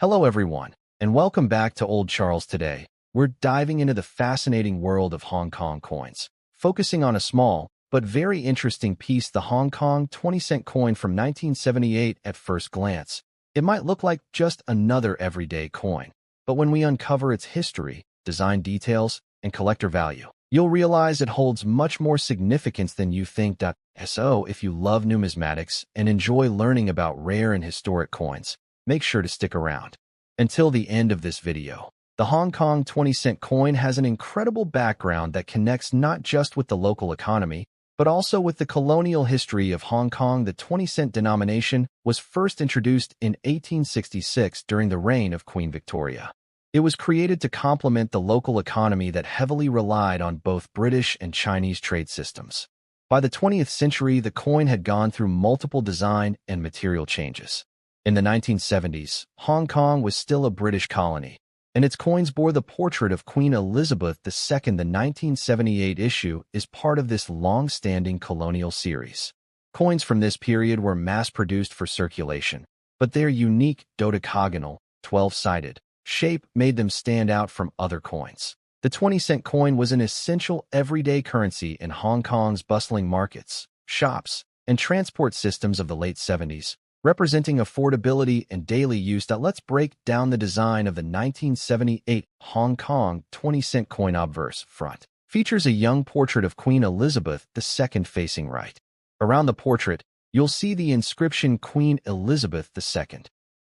Hello everyone, and welcome back to Old Charles today. We're diving into the fascinating world of Hong Kong coins, focusing on a small but very interesting piece, the Hong Kong 20-cent coin from 1978. At first glance, it might look like just another everyday coin, but when we uncover its history, design details, and collector value, you'll realize it holds much more significance than you think. So if you love numismatics and enjoy learning about rare and historic coins, make sure to stick around until the end of this video. The Hong Kong 20-cent coin has an incredible background that connects not just with the local economy, but also with the colonial history of Hong Kong. The 20-cent denomination was first introduced in 1866 during the reign of Queen Victoria. It was created to complement the local economy that heavily relied on both British and Chinese trade systems. By the 20th century, the coin had gone through multiple design and material changes. In the 1970s, Hong Kong was still a British colony, and its coins bore the portrait of Queen Elizabeth II. The 1978 issue is part of this long-standing colonial series. Coins from this period were mass-produced for circulation, but their unique dodecagonal, 12-sided shape made them stand out from other coins. The 20-cent coin was an essential everyday currency in Hong Kong's bustling markets, shops, and transport systems of the late 70s. Representing affordability and daily use. Let's break down the design of the 1978 Hong Kong 20-cent coin. Obverse front features a young portrait of Queen Elizabeth II facing right. Around the portrait, you'll see the inscription Queen Elizabeth II.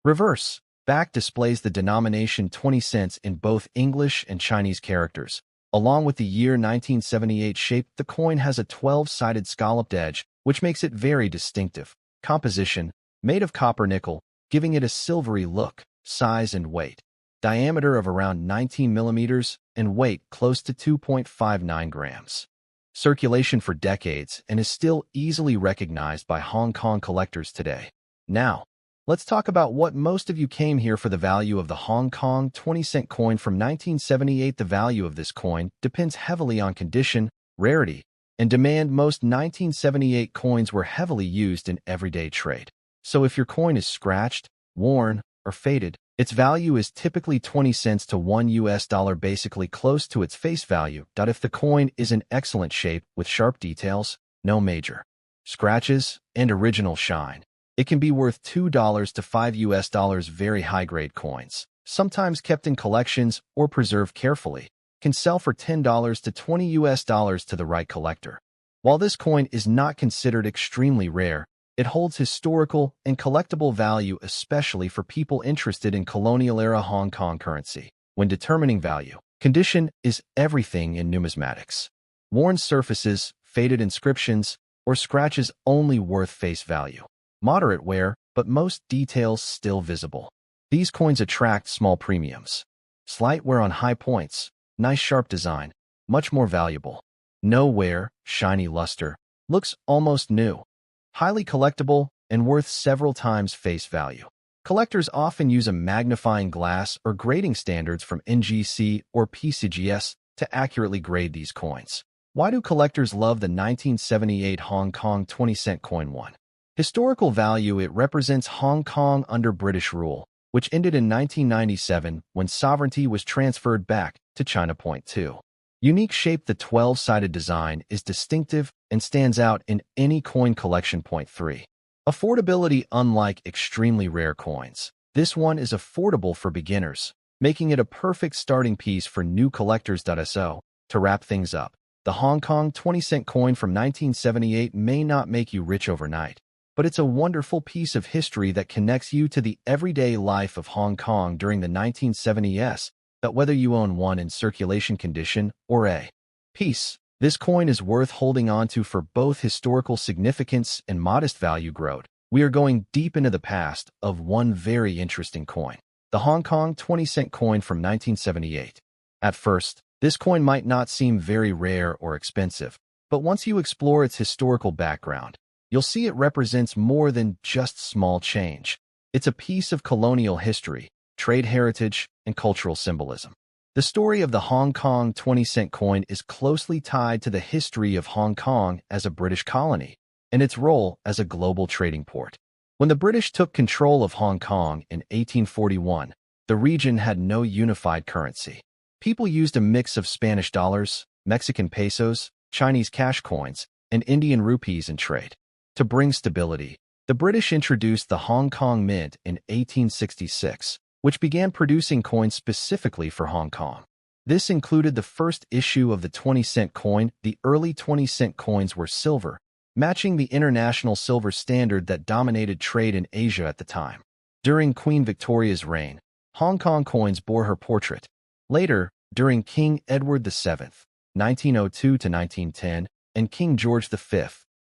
Reverse back displays the denomination 20 cents in both English and Chinese characters. Along with the year 1978 shape, the coin has a 12-sided scalloped edge, which makes it very distinctive. Composition: made of copper nickel, giving it a silvery look. Size and weight: diameter of around 19 millimeters and weight close to 2.59 grams. Circulation for decades and is still easily recognized by Hong Kong collectors today. Now, let's talk about what most of you came here for: the value of the Hong Kong 20-cent coin from 1978. The value of this coin depends heavily on condition, rarity, and demand. Most 1978 coins were heavily used in everyday trade. So if your coin is scratched, worn, or faded, its value is typically 20 cents to $1, basically close to its face value. If the coin is in excellent shape with sharp details, no major scratches, and original shine, it can be worth $2 to $5. Very high-grade coins, sometimes kept in collections or preserved carefully, can sell for $10 to $20 to the right collector. While this coin is not considered extremely rare, it holds historical and collectible value, especially for people interested in colonial-era Hong Kong currency. When determining value, condition is everything in numismatics. Worn surfaces, faded inscriptions, or scratches only worth face value. Moderate wear, but most details still visible. These coins attract small premiums. Slight wear on high points, nice sharp design, much more valuable. No wear, shiny luster, looks almost new. Highly collectible and worth several times face value. Collectors often use a magnifying glass or grading standards from NGC or PCGS to accurately grade these coins. Why do collectors love the 1978 Hong Kong 20-cent coin? 1. Historical value: it represents Hong Kong under British rule, which ended in 1997 when sovereignty was transferred back to China. 2. Unique shape: the 12-sided design is distinctive and stands out in any coin collection. 3. Affordability: unlike extremely rare coins, this one is affordable for beginners, making it a perfect starting piece for new collectors. So, to wrap things up, the Hong Kong 20-cent coin from 1978 may not make you rich overnight, but it's a wonderful piece of history that connects you to the everyday life of Hong Kong during the 1970s. That whether you own one in circulation condition or a piece, this coin is worth holding onto for both historical significance and modest value growth. We are going deep into the past of one very interesting coin, the Hong Kong 20-cent coin from 1978. At first, this coin might not seem very rare or expensive, but once you explore its historical background, you'll see it represents more than just small change. It's a piece of colonial history, trade heritage, and cultural symbolism. The story of the Hong Kong 20-cent coin is closely tied to the history of Hong Kong as a British colony and its role as a global trading port. When the British took control of Hong Kong in 1841, The region had no unified currency. People used a mix of Spanish dollars, Mexican pesos, Chinese cash coins, and Indian rupees in trade. To bring stability, the British introduced the Hong Kong Mint in 1866, which began producing coins specifically for Hong Kong. This included the first issue of the 20-cent coin. The early 20-cent coins were silver, matching the international silver standard that dominated trade in Asia at the time. During Queen Victoria's reign, Hong Kong coins bore her portrait. Later, during King Edward VII, 1902 to 1910, and King George V,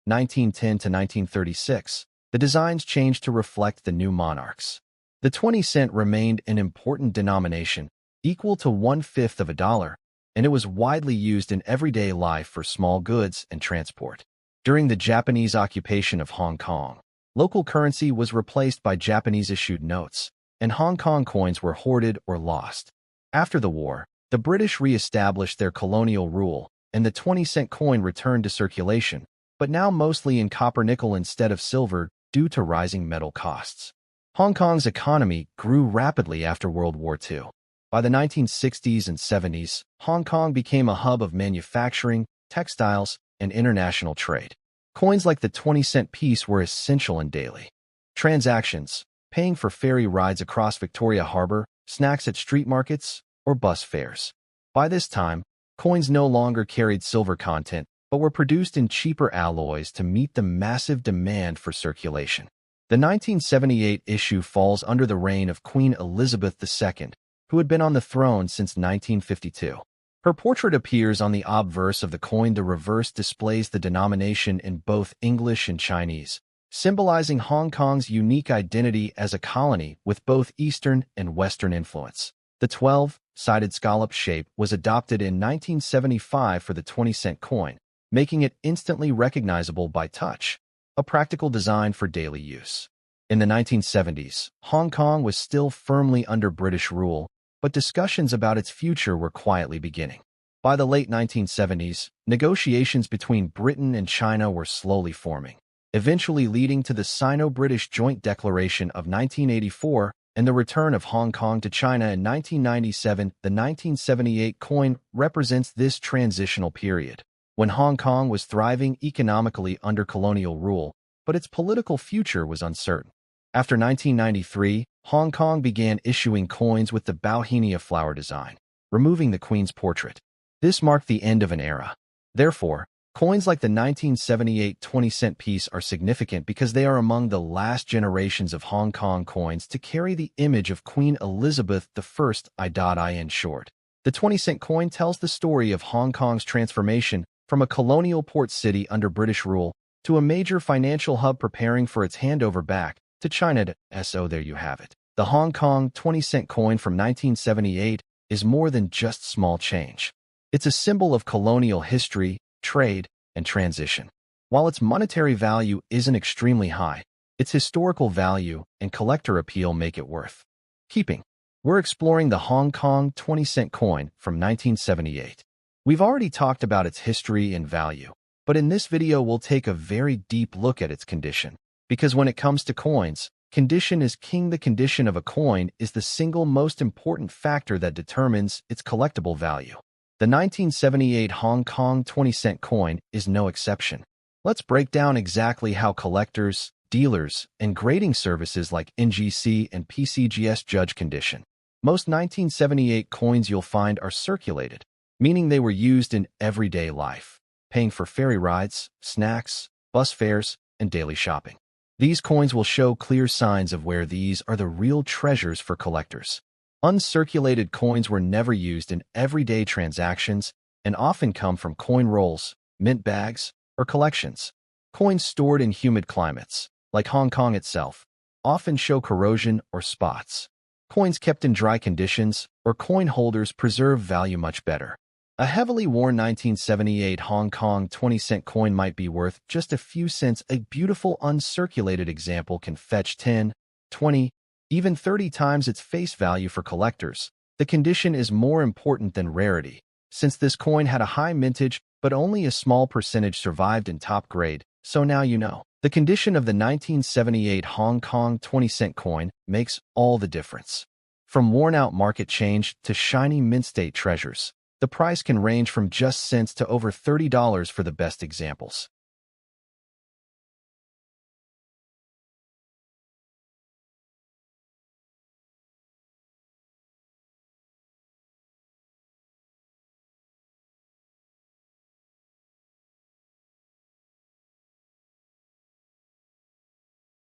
1910 to 1936, the designs changed to reflect the new monarchs. The 20-cent remained an important denomination, equal to 1/5 of a dollar, and it was widely used in everyday life for small goods and transport. During the Japanese occupation of Hong Kong, local currency was replaced by Japanese-issued notes, and Hong Kong coins were hoarded or lost. After the war, the British re-established their colonial rule, and the 20-cent coin returned to circulation, but now mostly in copper-nickel instead of silver due to rising metal costs. Hong Kong's economy grew rapidly after World War II. By the 1960s and 70s, Hong Kong became a hub of manufacturing, textiles, and international trade. Coins like the 20-cent piece were essential in daily transactions, paying for ferry rides across Victoria Harbour, snacks at street markets, or bus fares. By this time, coins no longer carried silver content, but were produced in cheaper alloys to meet the massive demand for circulation. The 1978 issue falls under the reign of Queen Elizabeth II, who had been on the throne since 1952. Her portrait appears on the obverse of the coin. The reverse displays the denomination in both English and Chinese, symbolizing Hong Kong's unique identity as a colony with both Eastern and Western influence. The 12-sided scallop shape was adopted in 1975 for the 20-cent coin, making it instantly recognizable by touch, a practical design for daily use. In the 1970s, Hong Kong was still firmly under British rule, but discussions about its future were quietly beginning. By the late 1970s, negotiations between Britain and China were slowly forming, eventually leading to the Sino-British Joint Declaration of 1984 and the return of Hong Kong to China in 1997. The 1978 coin represents this transitional period, when Hong Kong was thriving economically under colonial rule, but its political future was uncertain. After 1993, Hong Kong began issuing coins with the Bauhinia flower design, removing the Queen's portrait. This marked the end of an era. Therefore, coins like the 1978 20-cent piece are significant because they are among the last generations of Hong Kong coins to carry the image of Queen Elizabeth I. In short, the 20-cent coin tells the story of Hong Kong's transformation from a colonial port city under British rule to a major financial hub preparing for its handover back to China. So there you have it. The Hong Kong 20-cent coin from 1978 is more than just small change. It's a symbol of colonial history, trade, and transition. While its monetary value isn't extremely high, its historical value and collector appeal make it worth keeping. We're exploring the Hong Kong 20-cent coin from 1978. We've already talked about its history and value, but in this video we'll take a very deep look at its condition. Because when it comes to coins, condition is king. The condition of a coin is the single most important factor that determines its collectible value. The 1978 Hong Kong 20-cent coin is no exception. Let's break down exactly how collectors, dealers, and grading services like NGC and PCGS judge condition. Most 1978 coins you'll find are circulated, meaning they were used in everyday life, paying for ferry rides, snacks, bus fares, and daily shopping. These coins will show clear signs of where these are the real treasures for collectors. Uncirculated coins were never used in everyday transactions and often come from coin rolls, mint bags, or collections. Coins stored in humid climates, like Hong Kong itself, often show corrosion or spots. Coins kept in dry conditions or coin holders preserve value much better. A heavily worn 1978 Hong Kong 20-cent coin might be worth just a few cents. A beautiful uncirculated example can fetch 10, 20, even 30 times its face value for collectors. The condition is more important than rarity, since this coin had a high mintage, but only a small percentage survived in top grade, so now you know. The condition of the 1978 Hong Kong 20-cent coin makes all the difference. From worn-out market change to shiny mint-state treasures, the price can range from just cents to over $30 for the best examples.